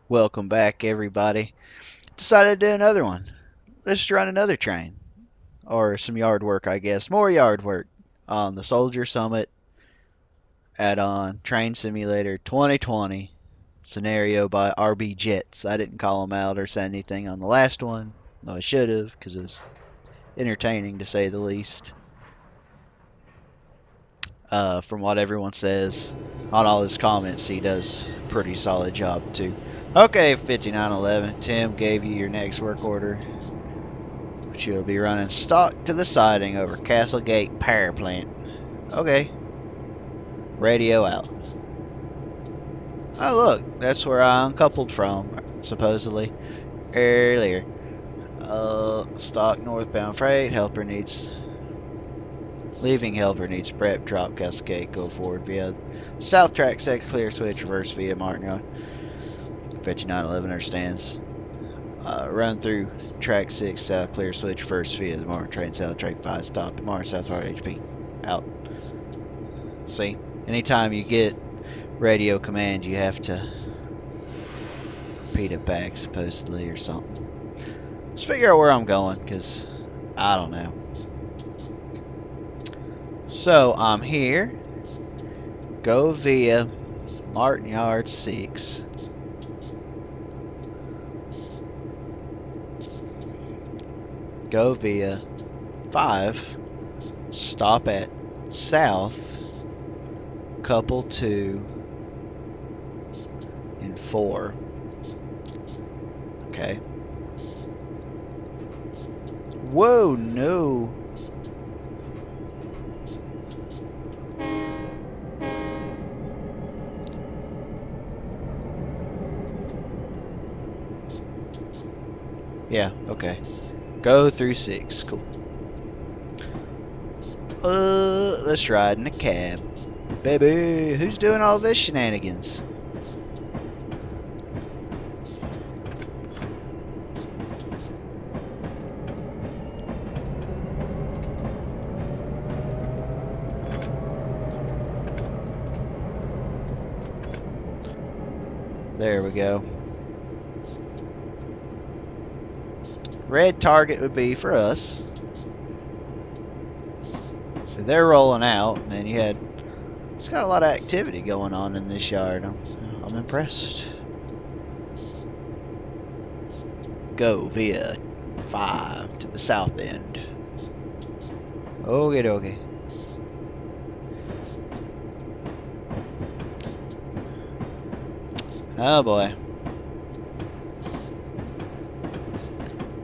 Welcome back, everybody. Decided to do another one. Let's run another train. Or some yard work, I guess. More yard work on the Soldier Summit add-on Train Simulator 2020 scenario by RBJets. I didn't call them out or say anything on the last one. No, I should have, because it was entertaining to say the least. From what everyone says on all his comments, he does a pretty solid job, too. Okay, 5911. Tim gave you your next work order. She'll be running stock to the siding over Castle Gate Power Plant. Okay. Radio out. Oh, look, that's where I uncoupled from, supposedly, earlier. Stock northbound freight. Helper needs. Leaving helper needs prep. Drop Castle Gate. Go forward via South Track 6. Clear switch. Reverse via Martin Yard. Fetch 911 understands. Run through track 6 south, clear switch first via the Martin train south, track 5 stop at Martin South Hard HP. Out. See, anytime you get radio command, you have to repeat it back, supposedly, or something. Let's figure out where I'm going, because I don't know. So, I'm here. Go via Martin Yard 6. Go via 5, stop at South, couple 2, and 4. Okay. Whoa, no. Yeah, okay. Go through 6. Cool. Let's ride in a cab. Baby, who's doing all this shenanigans? There we go. Red target would be for us. So they're rolling out, and then you had. It's got a lot of activity going on in this yard. I'm impressed. Go via 5 to the south end. Okay. Oh boy.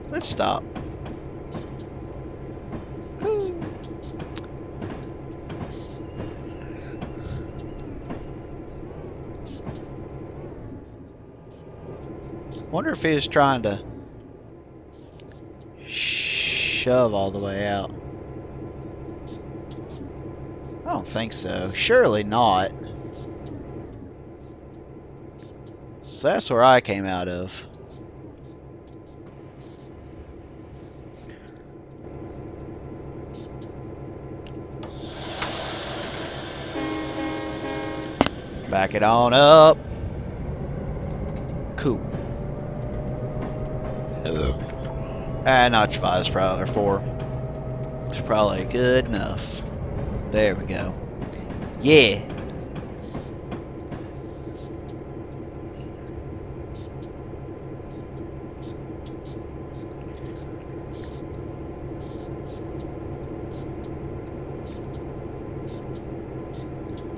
Let's stop. Ooh. Wonder if he was trying to shove all the way out. I don't think so. Surely not. So that's where I came out of. Back it on up. Cool. Hello. Notch 5 is probably, or 4. It's probably good enough. There we go. Yeah.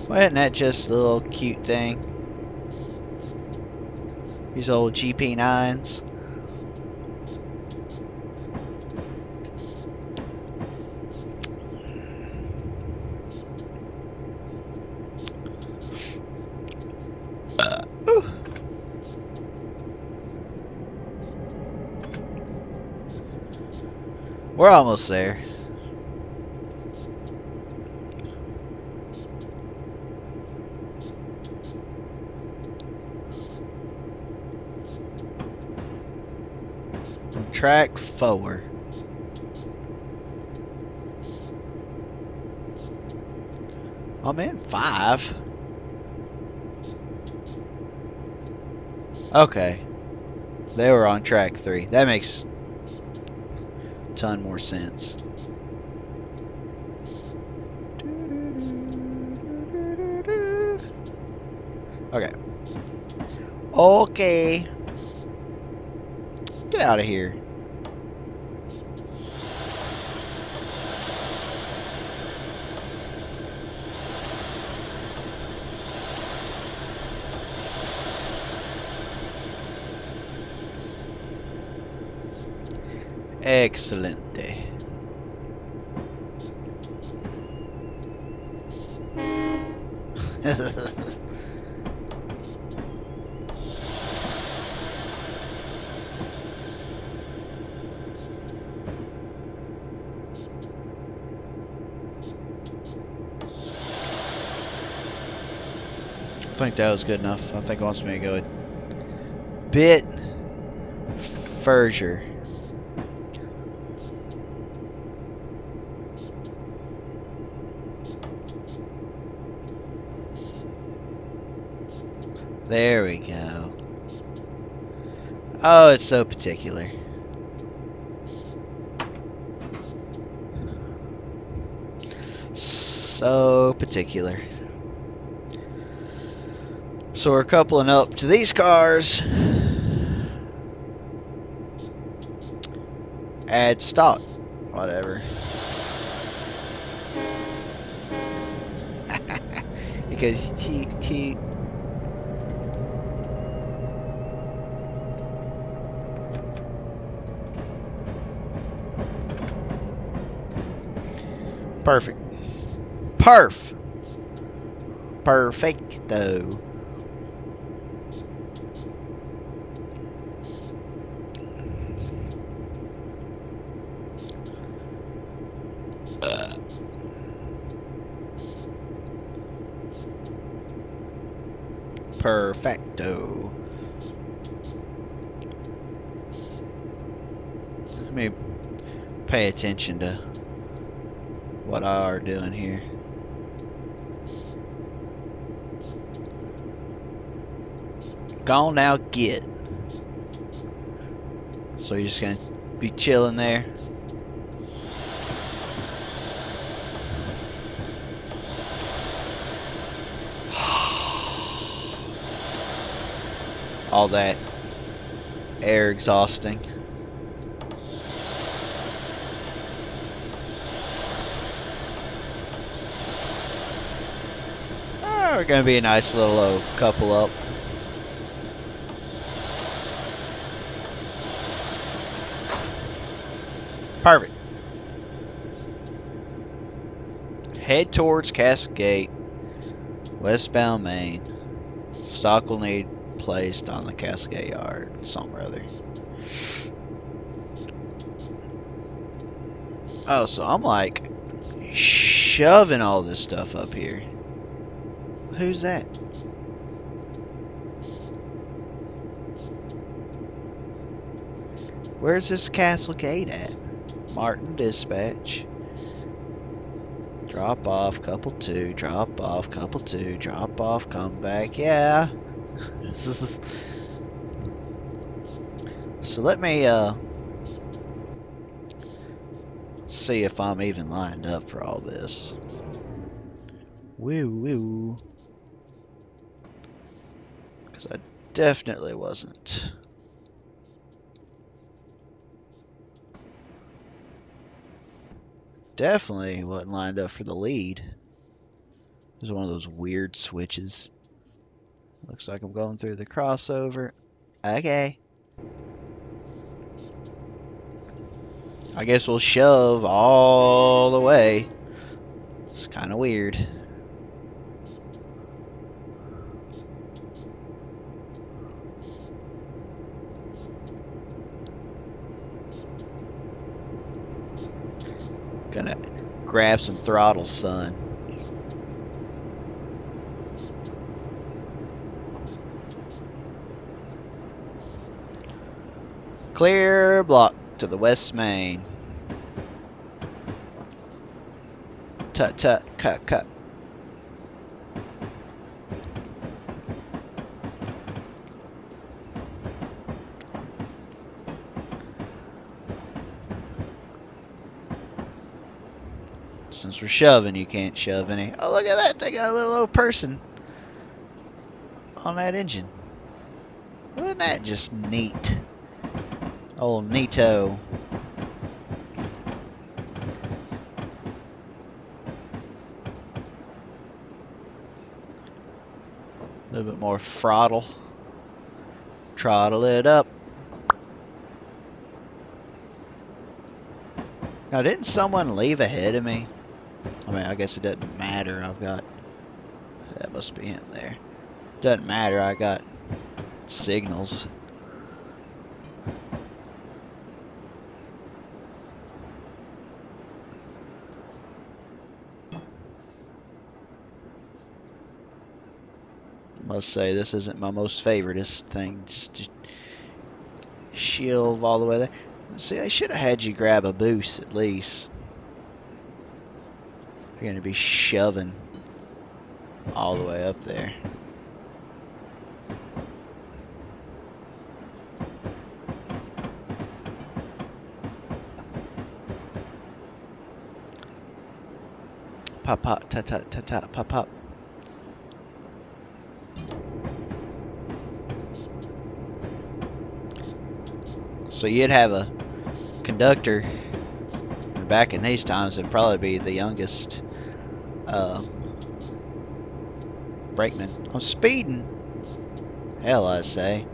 Well, isn't that just a little cute thing? These old GP9s. We're almost there. Track 4. I'm in 5. Okay. They were on track 3. That makes a ton more sense. Okay. Okay. Get out of here. Excelente. I think that was good enough. I think it wants me to go a bit further. There we go. Oh, it's so particular. So particular. So we're coupling up to these cars. Add stock. Whatever. It goes toot toot. Perfect. Perfecto. Perfecto. Let me pay attention to what I are doing here. Go on now, get. So you're just gonna be chilling there. All that air exhausting. Oh, we're gonna be a nice little couple up. Perfect. Head towards Cascade, westbound Main. Stock will need placed on the Cascade Yard, something or other. Oh, so I'm like shoving all this stuff up here. Who's that? Where's this Castle Gate at? Martin Dispatch. Drop off, couple 2, drop off, couple 2, drop off, come back, yeah. So let me see if I'm even lined up for all this. Woo woo. Because I definitely wasn't. Definitely wasn't lined up for the lead. It was one of those weird switches. Looks like I'm going through the crossover. Okay. I guess we'll shove all the way. It's kind of weird. Gonna grab some throttle, son. Clear block to the west main. Tut tut, cut cut. Since we're shoving, you can't shove any. Oh, look at that. They got a little old person on that engine. Wasn't that just neat? Old neato. A little bit more throttle. Throttle it up. Now, didn't someone leave ahead of me? I mean, I guess it doesn't matter. I've got... That must be him there. Doesn't matter. I got signals. Must say this isn't my most favoriteest thing. Just to shield all the way there. See, I should have had you grab a boost at least. If you're going to be shoving all the way up there. Pop, pop, ta, ta, ta, ta, pop, pop. So you'd have a conductor. Back in these times, it'd probably be the youngest brakeman. I'm speeding. Hell, I say.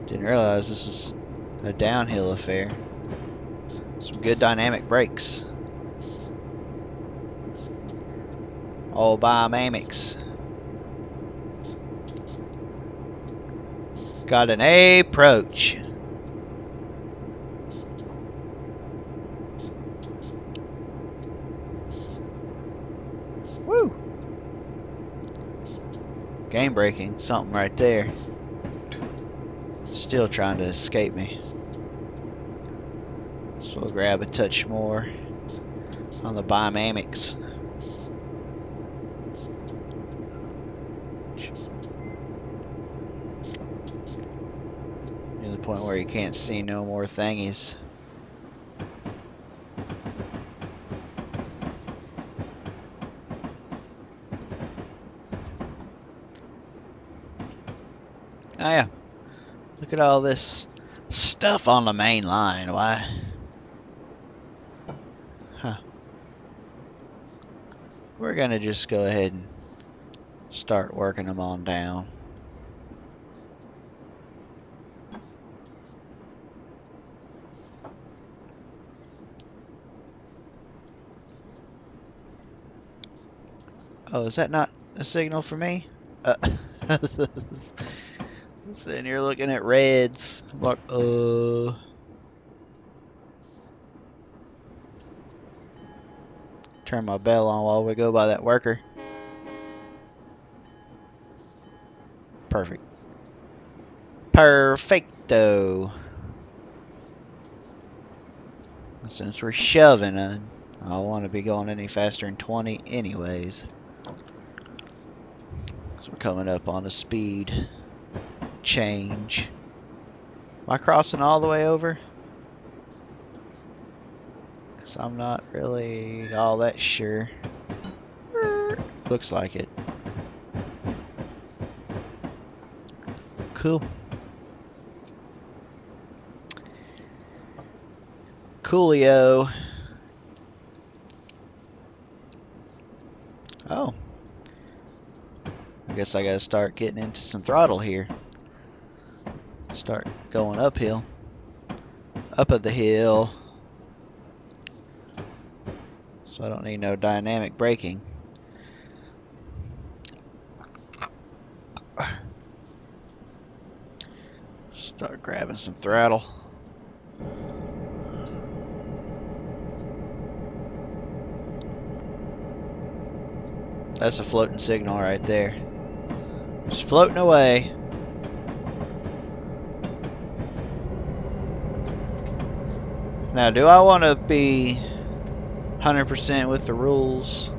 Didn't realize this was a downhill affair. Some good dynamic brakes. All biomamics. Got an approach. Woo! Game breaking, something right there. Still trying to escape me. So we'll grab a touch more on the biomamics. To the point where you can't see no more thingies. Oh yeah. Look at all this stuff on the main line. Why? Huh. We're gonna just go ahead and start working them on down. Oh, is that not a signal for me? Then you're looking at reds. I'm like, Turn my bell on while we go by that worker. Perfect. Perfecto. Since we're shoving, I don't want to be going any faster than 20 anyways. So we're coming up on a speed change. Am I crossing all the way over? Because I'm not really all that sure. Looks like it. Cool. Coolio. Oh. I guess I gotta start getting into some throttle here. Start going uphill. Up at the hill. So I don't need no dynamic braking. Start grabbing some throttle. That's a floating signal right there. Just floating away. Now, do I want to be 100% with the rules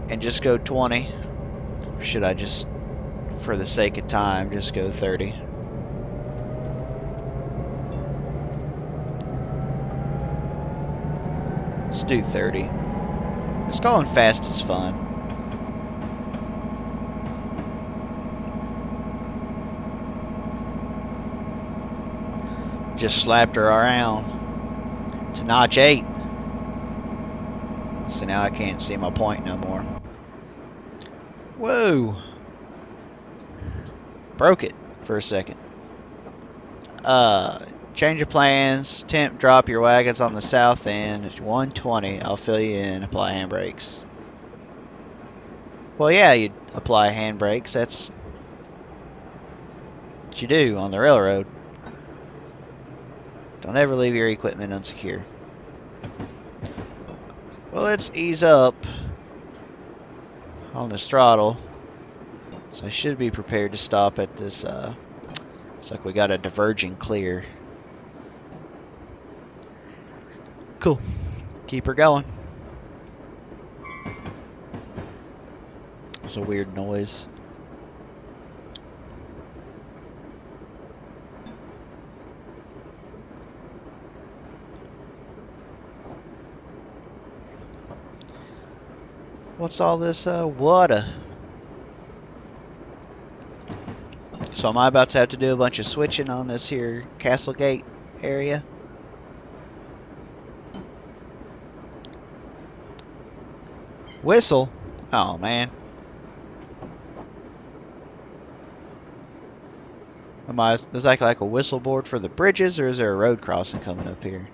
and just go 20? Or should I just for the sake of time, just go 30. Let's do 30. Just going fast is fun. Just slapped her around to notch 8. So now I can't see my point no more. Whoa! Broke it for a second. Change of plans. Temp, drop your wagons on the south end at 120. I'll fill you in. Apply handbrakes. Well, yeah, you'd apply handbrakes. That's what you do on the railroad. Don't ever leave your equipment unsecure. Well, let's ease up on this throttle. So I should be prepared to stop at this. Looks like we got a diverging clear. Cool. Keep her going. There's a weird noise. What's all this water? So am I about to have to do a bunch of switching on this here Castlegate area? Whistle? Oh man. Is that like a whistle board for the bridges, or is there a road crossing coming up here?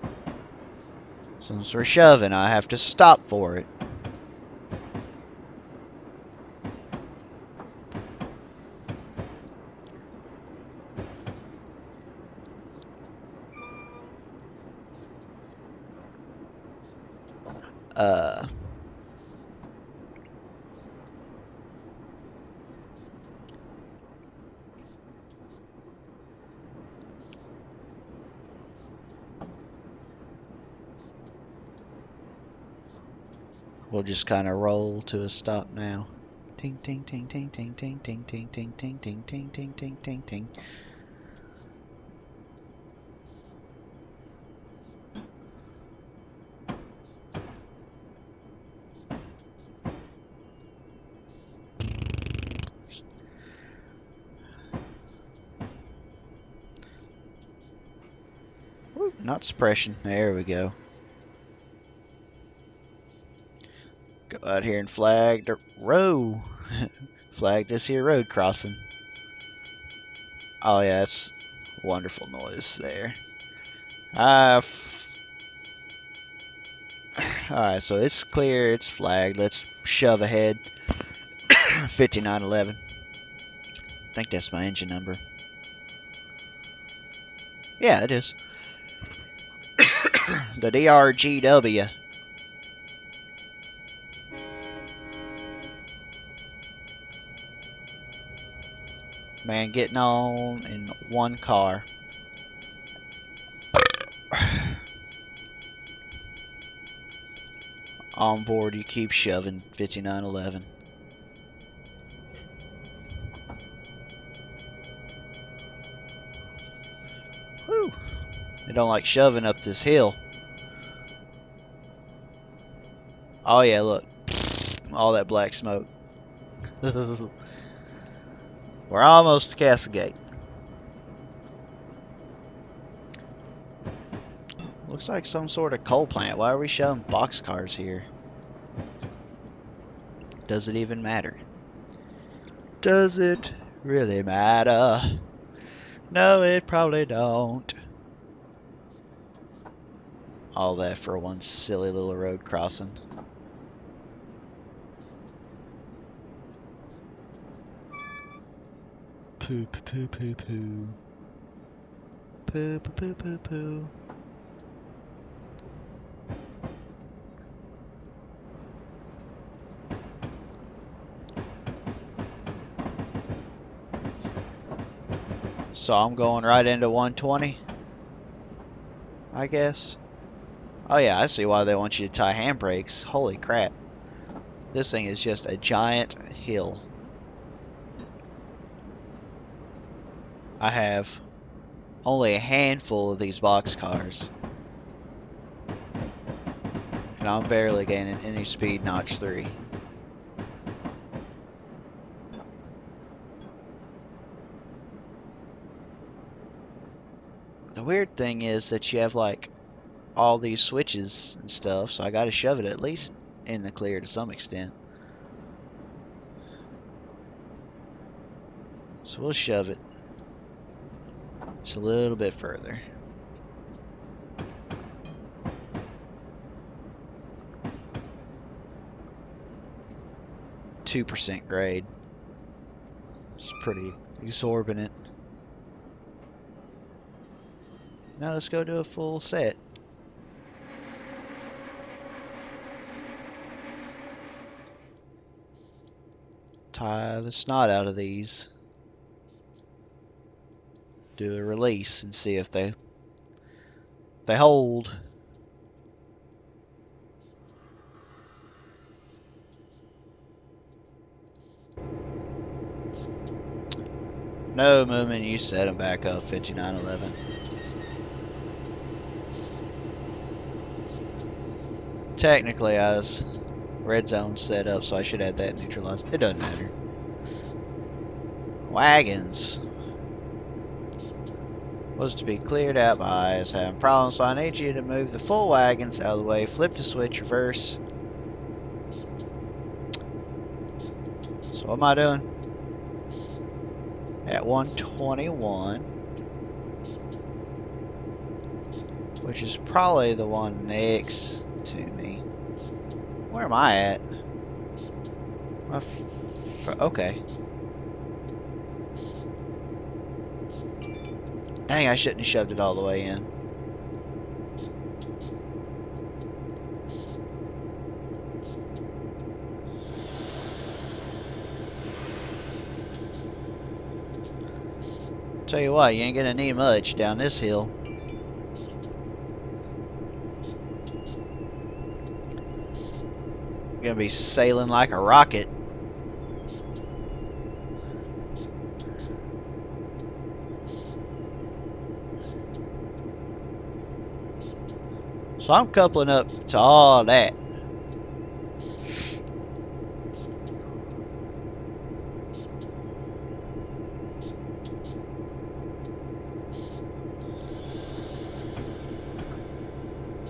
Since we're shoving, I have to stop for it. We'll just kind of roll to a stop now. Ting ting ting ting ting ting ting ting ting ting ting ting ting ting ting ting. Woo, not suppression. There we go. Go out here and flag the road. Flag this here road crossing. Oh yeah, that's wonderful noise there. Alright, so it's clear, it's flagged. Let's shove ahead. 5911. I think that's my engine number. Yeah, it is. The d&rgw. Man, getting on in one car. On board, you keep shoving. 5911. Whew. They don't like shoving up this hill. Oh yeah, look. All that black smoke. We're almost to Castlegate. Looks like some sort of coal plant. Why are we shoving boxcars here? Does it even matter? Does it really matter? No, it probably don't. All that for one silly little road crossing. Poo poo poo poo poo. Poo poo poo poo poo. So I'm going right into 120, I guess. Oh yeah, I see why they want you to tie handbrakes. Holy crap. This thing is just a giant hill. I have only a handful of these boxcars. And I'm barely gaining any speed notch 3. The weird thing is that you have like all these switches and stuff, so I gotta shove it at least in the clear to some extent. So we'll shove it just a little bit further. %2 grade. It's pretty exorbitant. Now let's go do a full set. Tie the snot out of these. Do a release and see if they hold. No movement, you set them back up, 5911. Technically, I was red zone set up, so I should have that neutralized. It doesn't matter. Wagons. Was to be cleared out, but I was having problems, so I need you to move the full wagons out of the way, flip the switch, reverse. So what am I doing? At 121, which is probably the one next to me. Where am I at? Okay. Dang, I shouldn't have shoved it all the way in. Tell you what, you ain't gonna need much down this hill. You're gonna be sailing like a rocket. So I'm coupling up to all that.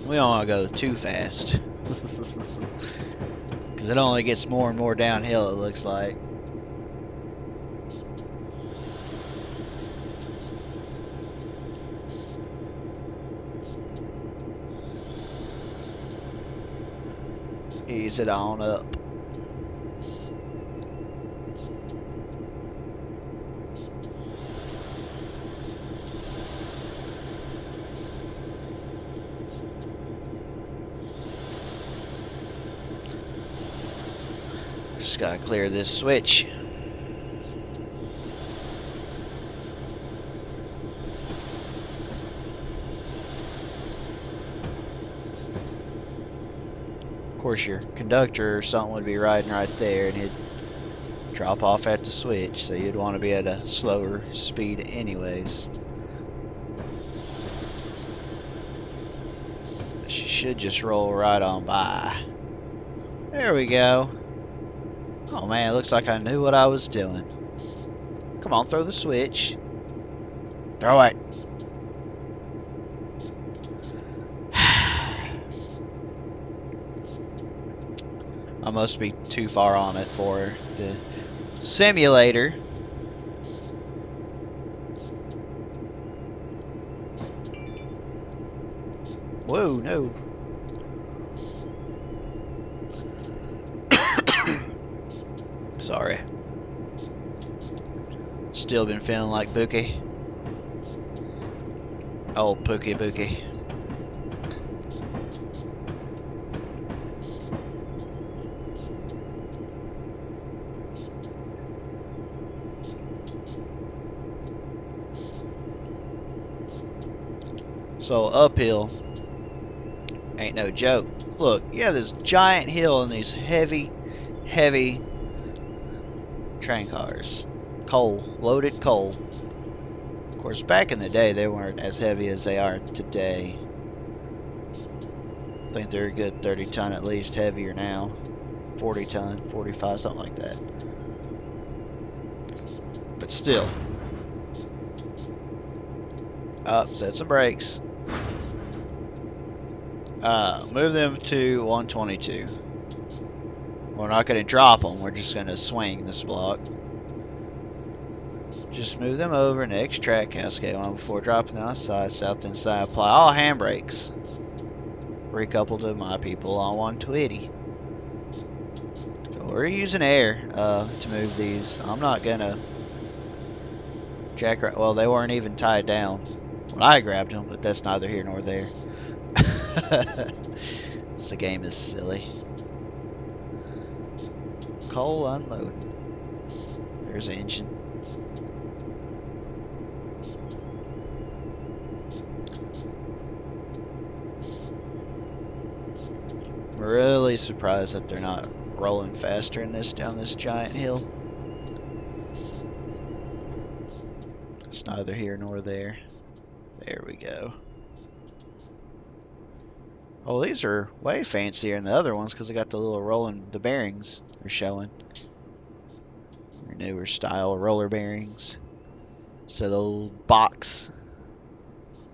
We don't want to go too fast. Because it only gets more and more downhill, it looks like. Ease it on up. Just gotta clear this switch. Of course, your conductor or something would be riding right there, and he'd drop off at the switch, so you'd want to be at a slower speed anyways. She should just roll right on by. There we go. Oh man, it looks like I knew what I was doing. Come on, throw the switch. Throw it. I must be too far on it for the simulator. Whoa, no. Sorry. Still been feeling like Pookie. Oh, Pookie. So uphill ain't no joke. Look, you have this giant hill and these heavy train cars. Loaded coal. Of course, back in the day, they weren't as heavy as they are today. I think they're a good 30 ton at least heavier now. 40 ton, 45, something like that. But still. Up, set some brakes. Move them to 122. We're not going to drop them, we're just going to swing this block. Just move them over, next track, cascade one before dropping the outside, south inside. Apply all handbrakes. Recouple to my people on 120. We're using air to move these. I'm not gonna jack. Well, they weren't even tied down when I grabbed them, but that's neither here nor there. The game is silly. Coal unloading. There's an engine. I'm really surprised that they're not rolling faster in this down this giant hill. It's neither here nor there. There we go. Oh, these are way fancier than the other ones because they got the little rolling, the bearings are showing. Your newer style roller bearings. So the old box.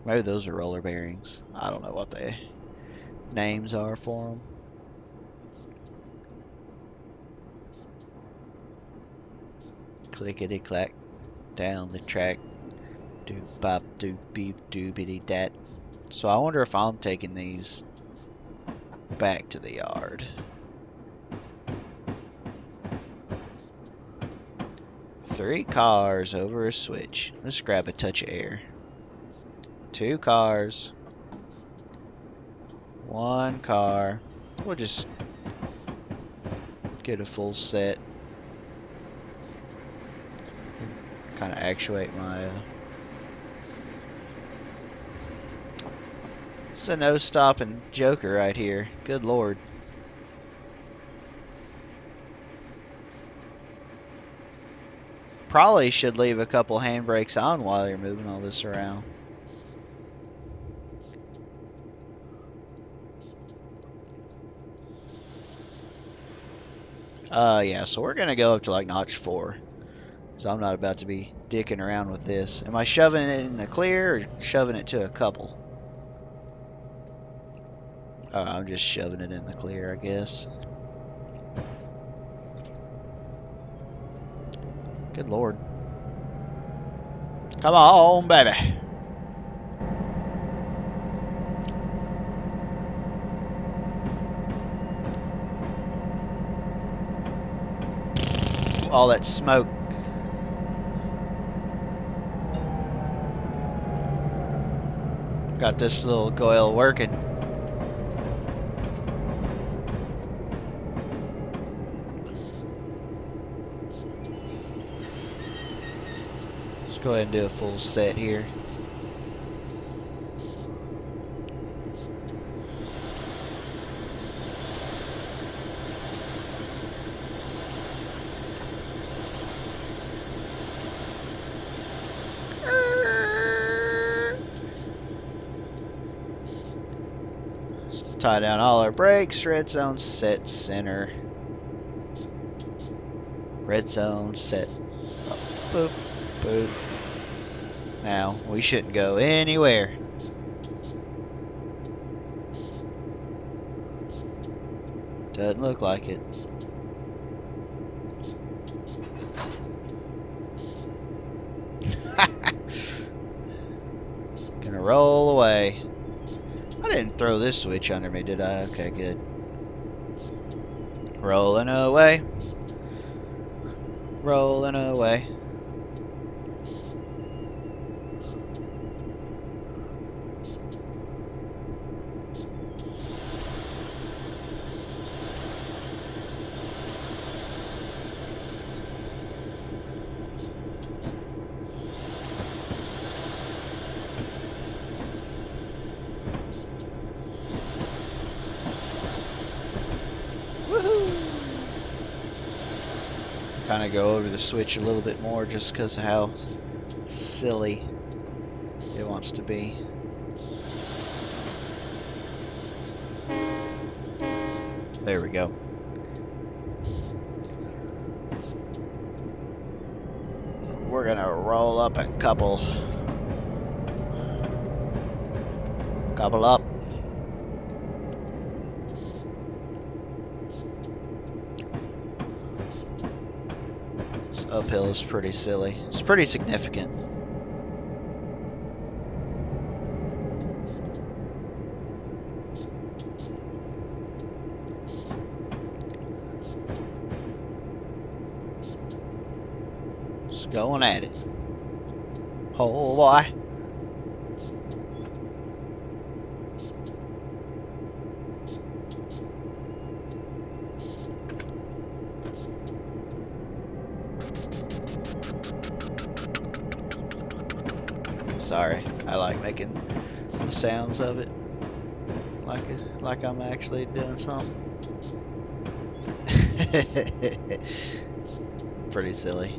Maybe those are roller bearings. I don't know what the names are for them. Clickety clack down the track. Doop bop doop beep doobity dat. So I wonder if I'm taking these back to the yard. Three cars over a switch. Let's grab a touch of air. Two cars. One car. We'll just get a full set. Kind of actuate my it's a no stopping joker right here. Good lord. Probably should leave a couple handbrakes on while you're moving all this around. Yeah, so we're gonna go up to like notch 4. So I'm not about to be dicking around with this. Am I shoving it in the clear or shoving it to a couple? Oh, I'm just shoving it in the clear, I guess. Good lord. Come on, baby. All that smoke. Got this little coil working. Let's go ahead and do a full set here. Tie down all our brakes. Red zone set center. Red zone set. Boop, boop. Now we shouldn't go anywhere. Doesn't look like it. Gonna roll away. I didn't throw this switch under me, did I? Okay, good. Rolling away. Rolling away. Kind of go over the switch a little bit more just because of how silly wants to be. There we go. We're gonna roll up a couple up. This uphill is pretty silly. It's pretty significant. Just going at it. Oh boy. Sorry, I like making the sounds of it, like I'm actually doing something. Pretty silly.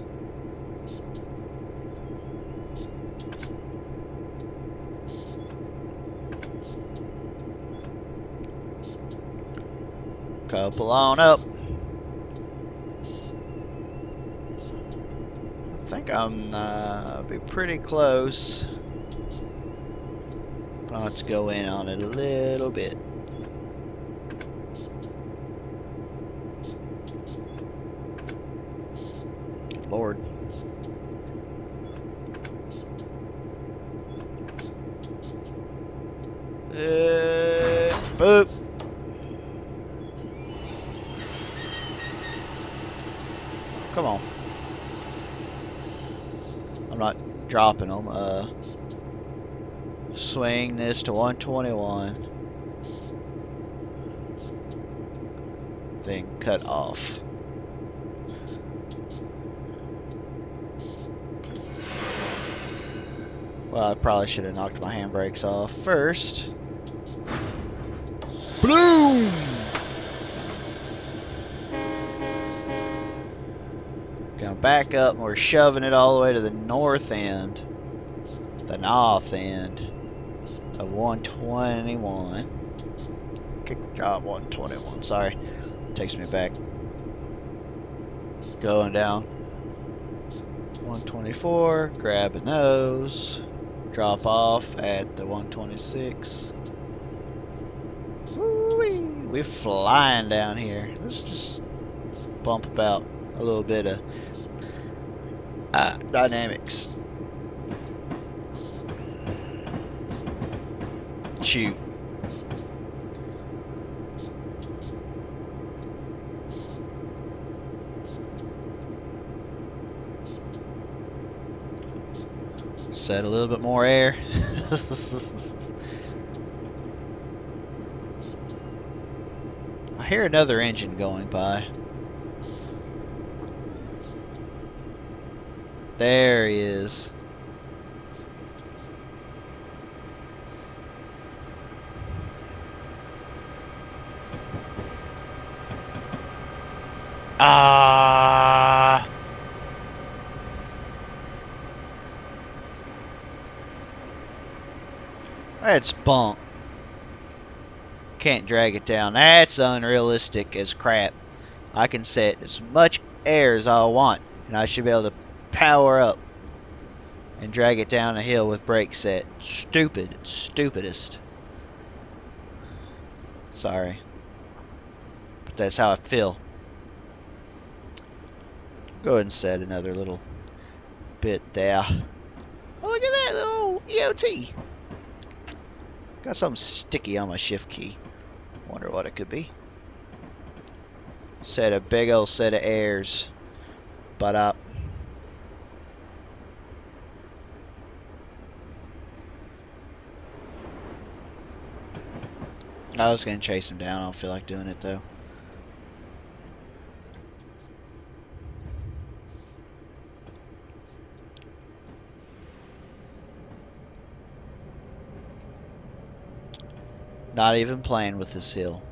Couple on up. I think I'm be pretty close. I'll have to go in on it a little bit. Good Lord. Boop. Come on. I'm not dropping them. Swing this to 121. Then cut off. Well, I probably should have knocked my handbrakes off first. Bloom! Gonna back up, and we're shoving it all the way to the north end. The north end of 121. Kick job 121, sorry. Takes me back. Going down 124, grabbing those. Drop off at the 126. Woo-wee! We're flying down here. Let's just bump about a little bit of dynamics. Shoot. Set a little bit more air. I hear another engine going by. There he is. Ah. That's bunk. Can't drag it down. That's unrealistic as crap. I can set as much air as I want, and I should be able to power up and drag it down a hill with brake set. Stupid. Stupidest. Sorry. But that's how I feel. Go ahead and set another little bit there. Oh, look at that little EOT. Got something sticky on my shift key. Wonder what it could be. Set a big old set of airs. But up. I was gonna chase him down. I don't feel like doing it though. Not even playing with this hill.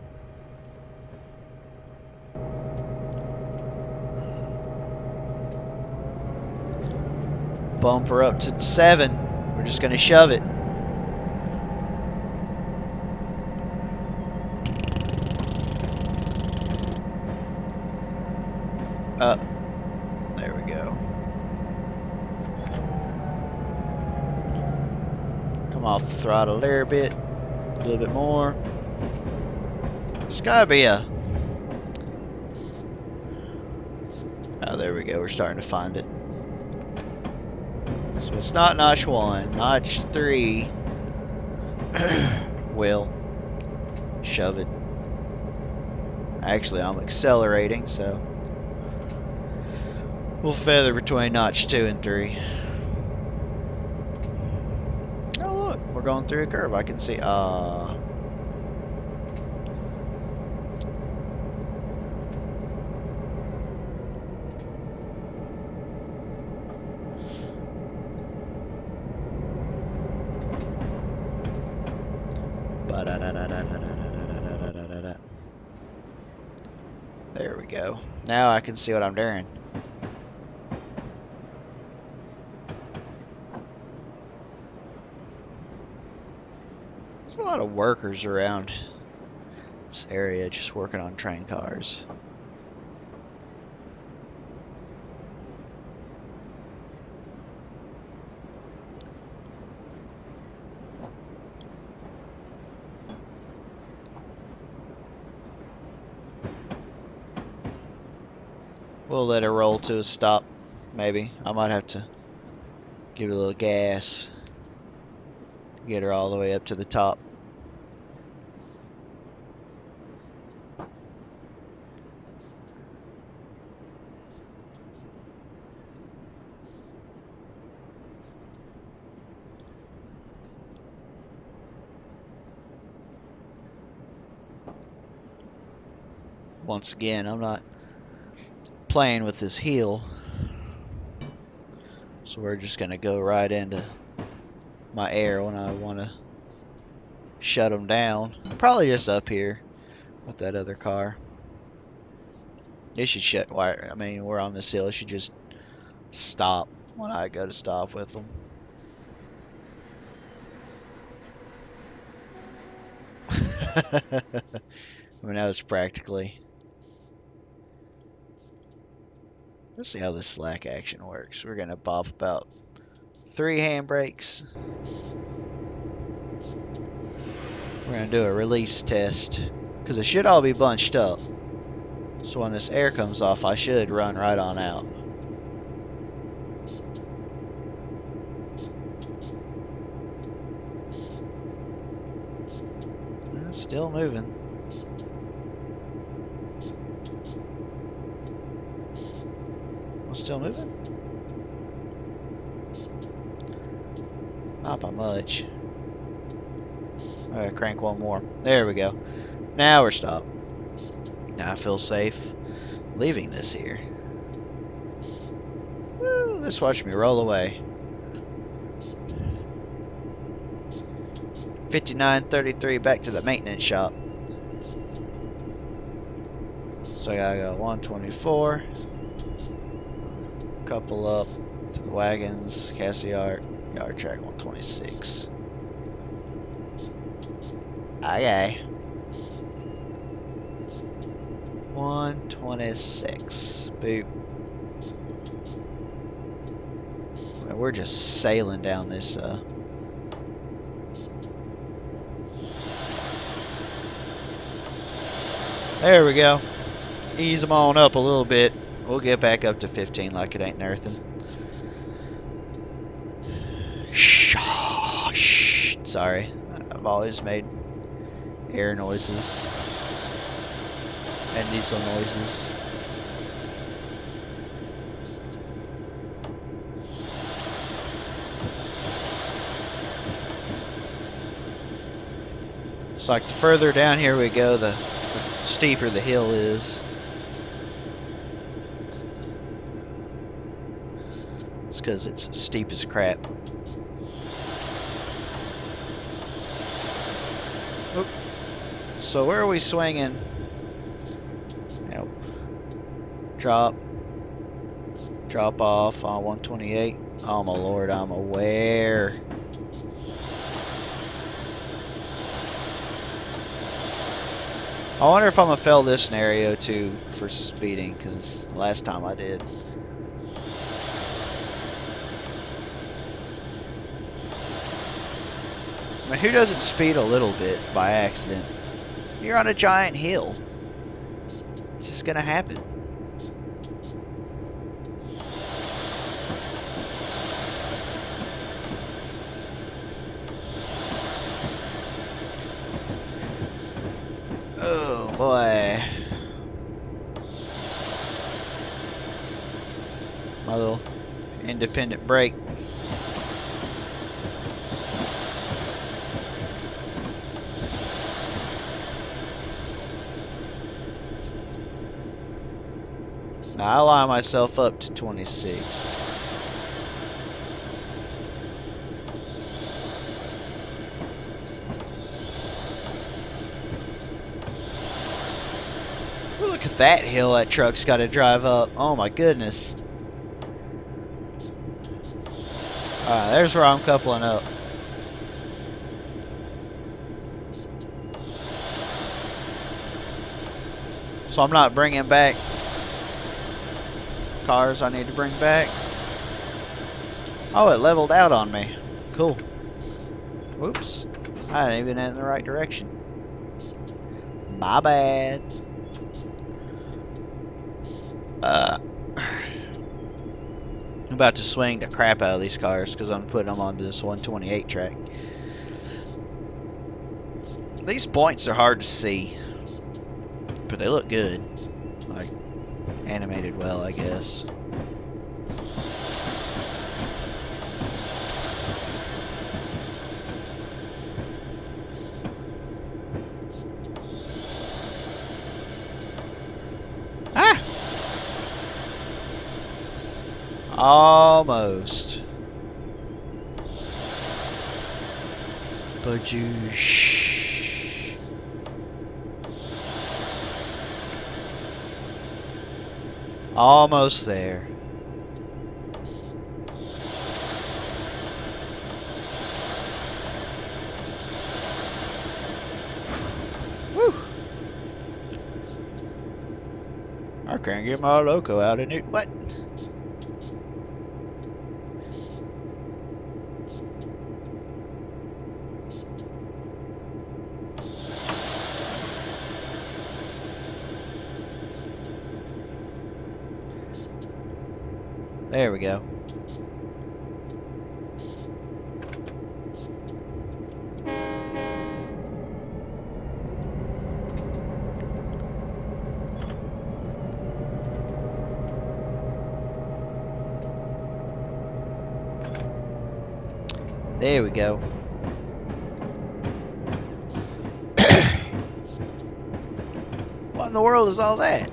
Bumper up to 7. We're just gonna shove it. Up. There we go. Come off the throttle there a bit. A little bit more. It's gotta be a... Oh, there we go. We're starting to find it. So it's not notch 1. Notch 3 will shove it. Actually, I'm accelerating, so we'll feather between notch 2 and 3. Oh, look. We're going through a curve. I can see... There we go. Now I can see what I'm doing. There's a lot of workers around this area just working on train cars. We'll let her roll to a stop, maybe. I might have to give it a little gas. Get her all the way up to the top. Once again, I'm not playing with this heel, so we're just gonna go right into my air when I want to shut them down. Probably just up here with that other car. It should shut. I mean, we're on this hill. It should just stop when I go to stop with them. I mean, that was practically... Let's see how this slack action works. We're going to pop about 3 handbrakes. We're going to do a release test, because it should all be bunched up. So when this air comes off, I should run right on out. It's still moving. Still moving? Not by much. Alright, crank one more. There we go. Now we're stopped. Now I feel safe leaving this here. Woo, let's watch me roll away. 59:33 back to the maintenance shop. So I gotta go 124. Couple up to the wagons, Cassiart, yard track 126. Okay. 126. Boop. Well, we're just sailing down this, There we go. Ease them on up a little bit. We'll get back up to 15 like it ain't nothing. Shh. Sorry. I've always made air noises and diesel noises. It's like the further down here we go, the steeper the hill is. Because it's steep as crap. Oop. So where are we swinging? Yep. Drop off on 128. Oh my lord, I'm aware. I wonder if I'm gonna fail this scenario too for speeding, because last time I did. I mean, who doesn't speed a little bit by accident? You're on a giant hill. It's just gonna happen. Oh boy. My little independent brake. Now I line myself up to 26. Ooh, look at that hill that truck's got to drive up. Oh my goodness. Alright, there's where I'm coupling up. So I'm not bringing back cars I need to bring back. Oh, it leveled out on me. Cool. Whoops. I didn't even in the right direction. My bad. I'm about to swing the crap out of these cars because I'm putting them onto this 128 track. These points are hard to see, but they look good. Like, animated well, I guess. Ah! Almost. Bajoosh. Almost there. Woo! I can't get my loco out in it. What? There we go. There we go. What in the world is all that?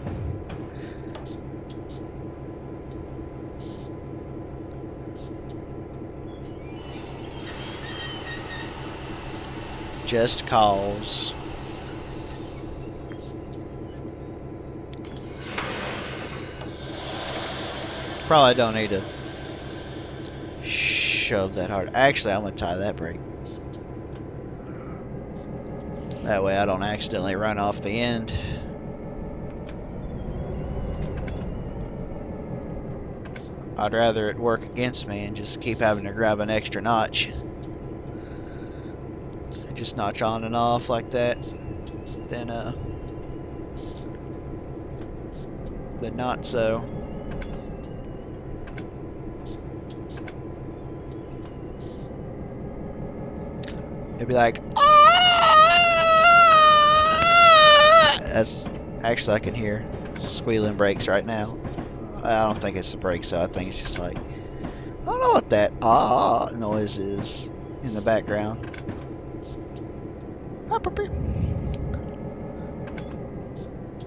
Just cause. Probably don't need to shove that hard. Actually, I'm gonna tie that brake. That way I don't accidentally run off the end. I'd rather it work against me and just keep having to grab an extra notch. Just notch on and off like that. Then not so. It'd be like, ah! That's actually I can hear squealing brakes right now. I don't think it's the brakes, so I think it's just like, I don't know what that noise is in the background.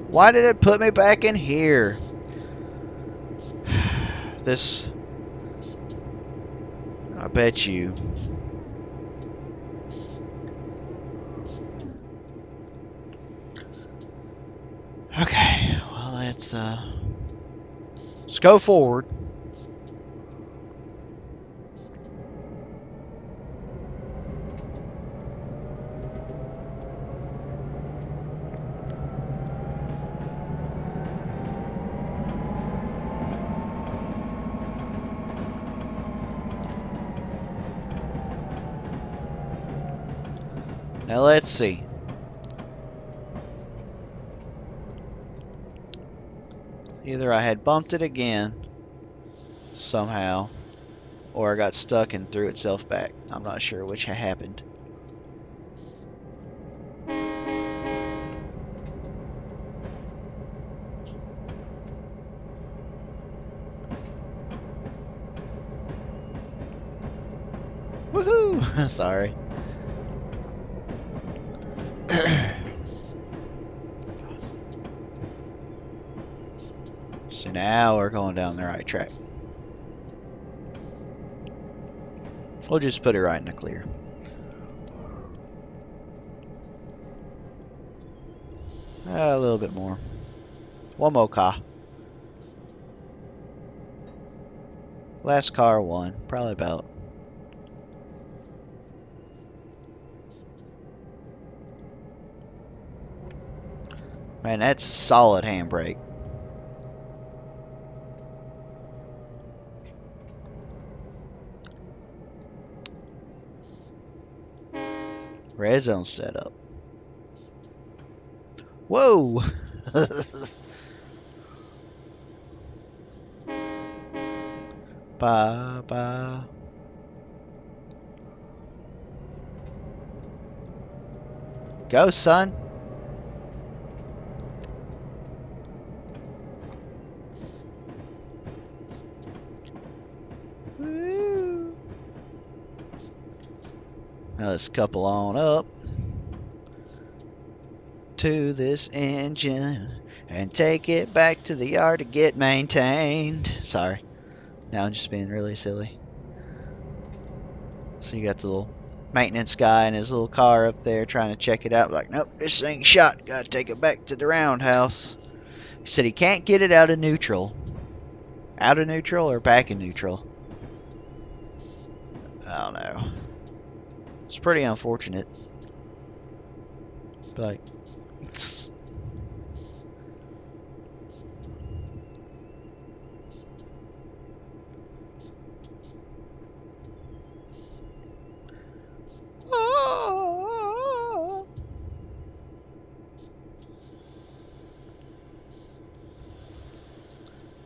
Why did it put me back in here? This, I bet you. Okay, well let's go forward. Now let's see. Either I had bumped it again somehow, or I got stuck and threw itself back. I'm not sure which happened. Woohoo! Sorry. So now we're going down the right track. We'll just put it right in the clear. A little bit more. One more car. Last car won. Probably about. Man, that's solid handbrake. Red zone setup. Whoa! Ba ba. Go, son. Woo. Now let's couple on up to this engine and take it back to the yard to get maintained. Sorry. Now I'm just being really silly. So you got the little maintenance guy in his little car up there trying to check it out. Like, nope, this thing's shot. Gotta take it back to the roundhouse. He said he can't get it out of neutral. Out of neutral or back in neutral? I don't know. It's pretty unfortunate. But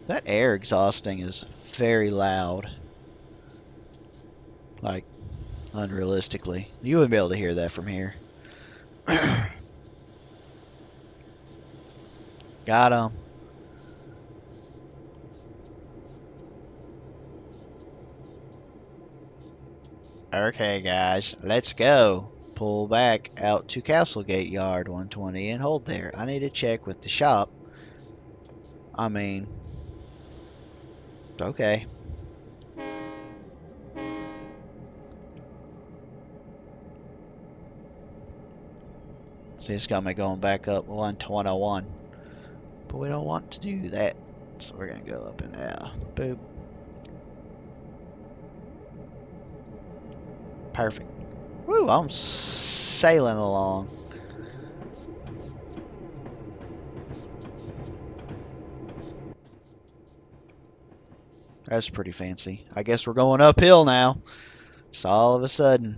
that air exhausting is very loud. Like, unrealistically. You wouldn't be able to hear that from here. Got him. Okay, guys, let's go. Pull back out to Castlegate Yard 120 and hold there. I need to check with the shop. I mean, okay. See, it's got me going back up 121. But we don't want to do that. So we're going to go up in there. Boop. Perfect. Woo, I'm sailing along. That's pretty fancy. I guess we're going uphill now. Just all of a sudden.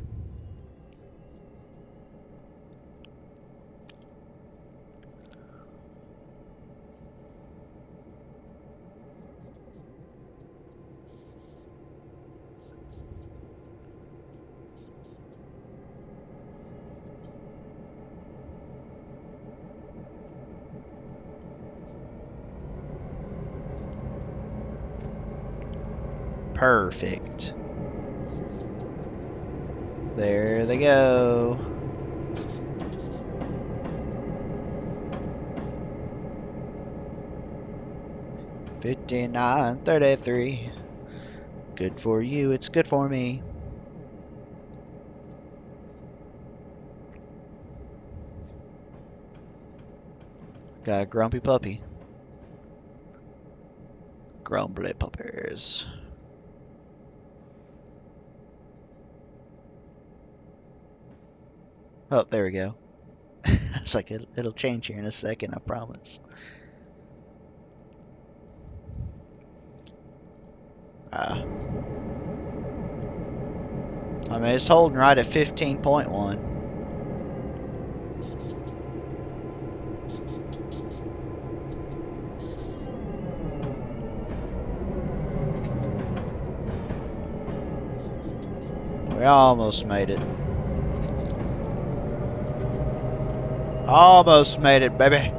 Perfect. There they go. $59.33. Good for you, it's good for me. Got a grumpy puppy. Grumbly puppies. Oh, there we go. It's like it'll change here in a second, I promise. I mean, it's holding right at 15.1. almost made it. Almost made it, baby.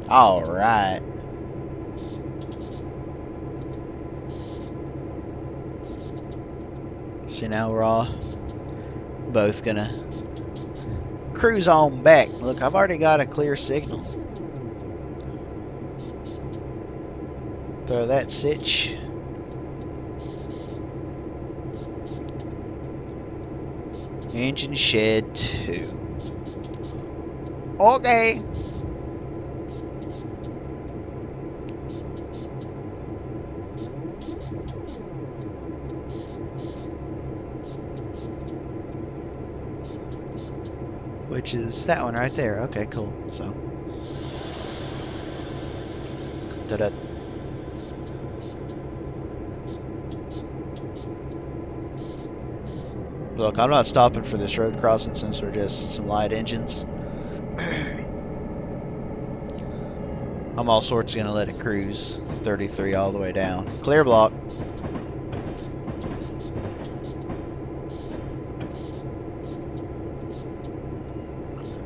All right. See, now we're all both gonna cruise on back. Look, I've already got a clear signal. Throw that sitch. Engine shed 2. Okay. Which is that one right there. Okay, cool. So. Da-da. Look, I'm not stopping for this road crossing since we're just some light engines. I'm all sorts gonna let it cruise 33 all the way down. Clear block.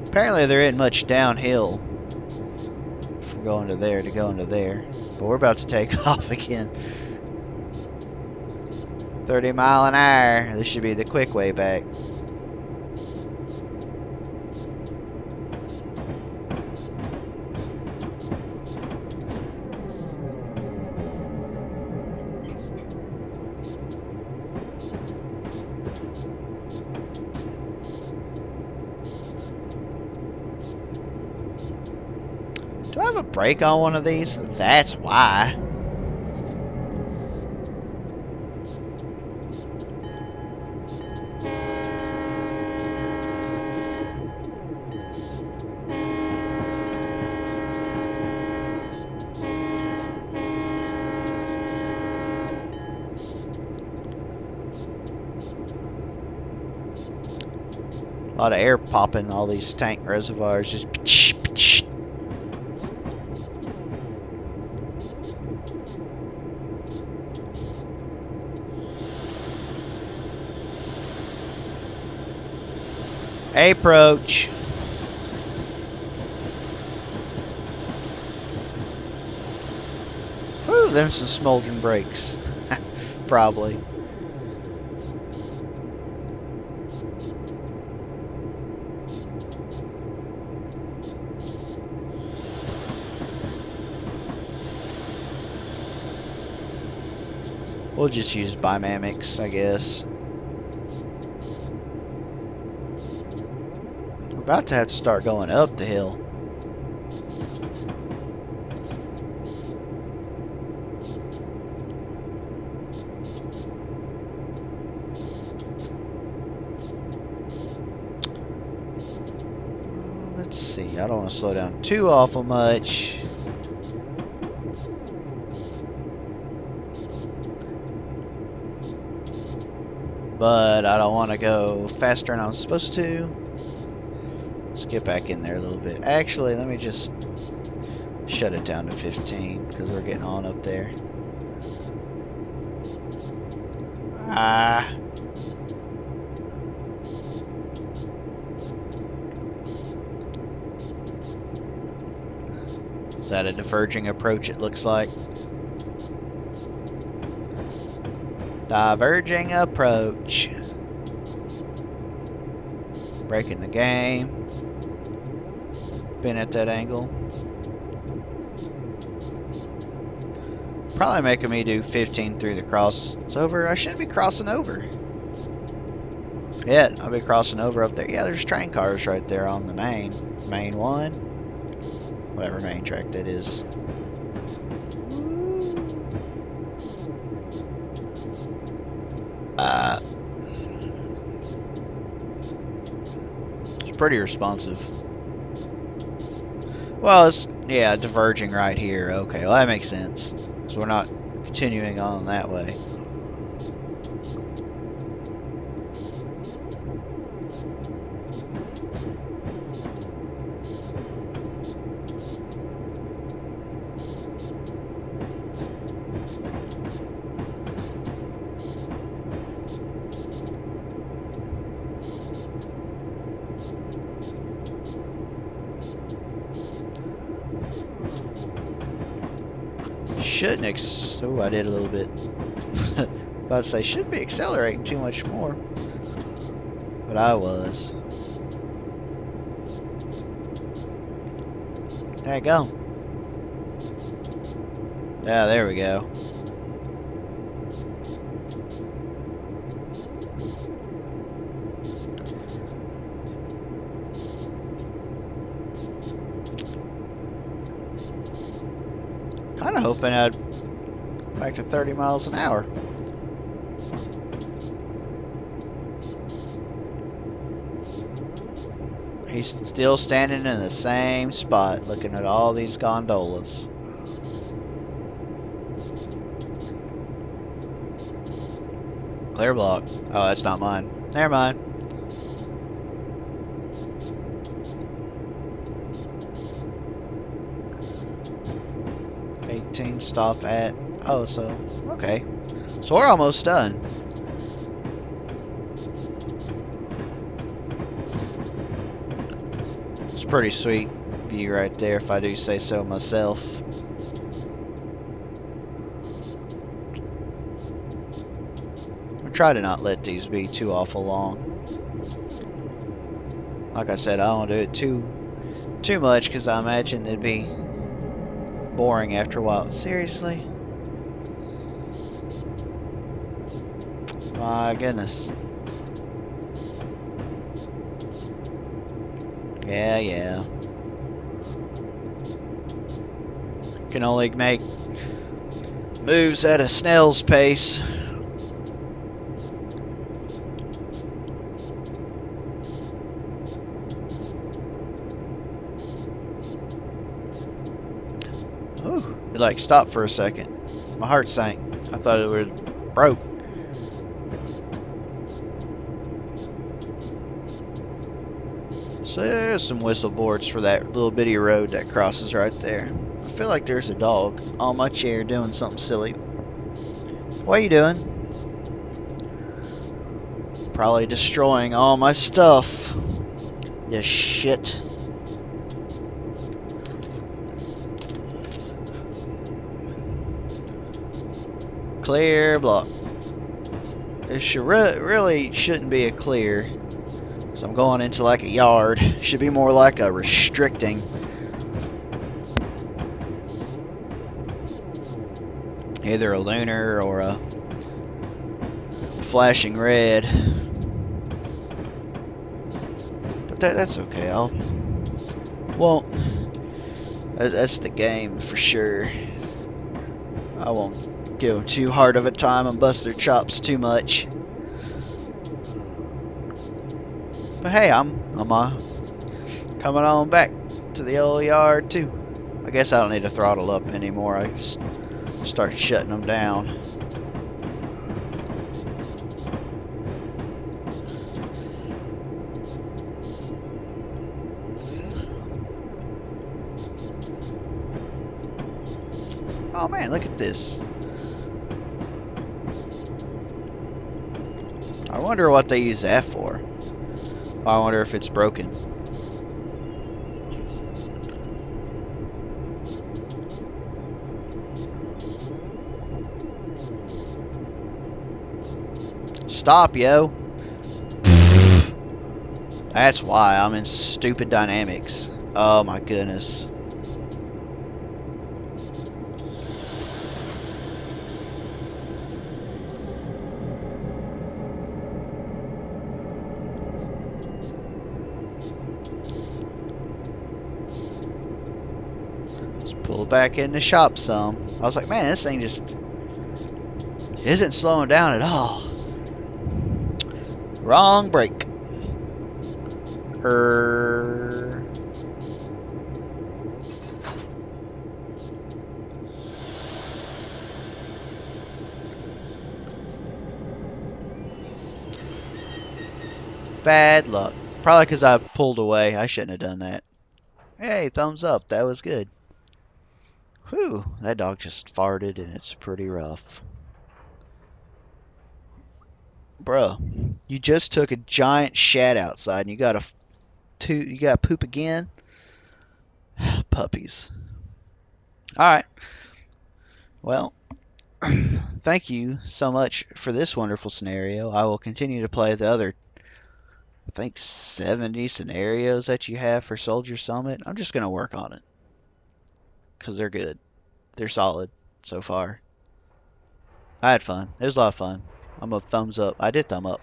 Apparently there isn't much downhill from going to there to going to there. But we're about to take off again. 30 mile an hour. This should be the quick way back. Do I have a brake on one of these? That's why. A lot of air popping, all these tank reservoirs just. Approach. Whew, there's some smoldering brakes. Probably. We'll just use Bimamics, I guess. We're about to have to start going up the hill. Let's see, I don't want to slow down too awful much. But I don't want to go faster than I'm supposed to. Let's get back in there a little bit. Actually, let me just shut it down to 15 because we're getting on up there. Is that a diverging approach, it looks like? Diverging approach. Breaking the game. Been at that angle. Probably making me do 15 through the crossover. I shouldn't be crossing over. Yeah, I'll be crossing over up there. Yeah, there's train cars right there on the main one. Whatever main track that is. It's pretty responsive. Well, it's, yeah, diverging right here. Okay, well that makes sense. Because we're not continuing on that way. shouldn't oh, I did a little bit. About to say, shouldn't be accelerating too much more. But I was. There you go. Yeah, there we go. Kind of hoping I'd back to 30 miles an hour. He's still standing in the same spot, looking at all these gondolas. Clear block. Oh, that's not mine. Never mind. Stop at. Oh, so okay. So we're almost done. It's a pretty sweet view right there, if I do say so myself. I try to not let these be too awful long. Like I said, I don't do it too much because I imagine it'd be boring after a while. Seriously? My goodness. Yeah. Can only make moves at a snail's pace. Ooh, it like stopped for a second. My heart sank. I thought it would broke. So there's some whistle boards for that little bitty road that crosses right there. I feel like there's a dog on my chair doing something silly. What are you doing? Probably destroying all my stuff. You shit. Clear block. This should really shouldn't be a clear. So I'm going into like a yard. Should be more like a restricting. Either a lunar or a flashing red. But that's okay. That's the game for sure. I won't give them too hard of a time and bust their chops too much. But hey, I'm coming on back to the old yard too. I guess I don't need to throttle up anymore. I just start shutting them down. Oh man, look at this. I wonder what they use that for. I wonder if it's broken. Stop, yo. That's why I'm in stupid dynamics. Oh my goodness. Pull back in the shop some. I was like, man, this thing just isn't slowing down at all. Wrong brake. Bad luck. Probably because I pulled away. I shouldn't have done that. Hey, thumbs up. That was good. Whew, that dog just farted and it's pretty rough. Bruh, you just took a giant shat outside and you got to poop again? Puppies. Alright. Well, thank you so much for this wonderful scenario. I will continue to play the other, I think, 70 scenarios that you have for Soldier Summit. I'm just going to work on it because they're good. They're solid so far. I had fun. It was a lot of fun. I'm a thumbs up. I did thumb up.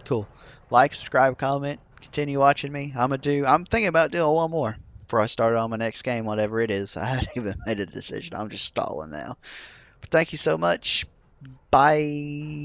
Cool. Like, subscribe, comment. Continue watching me. I'm thinking about doing one more before I start on my next game, whatever it is. I haven't even made a decision. I'm just stalling now. But thank you so much. Bye.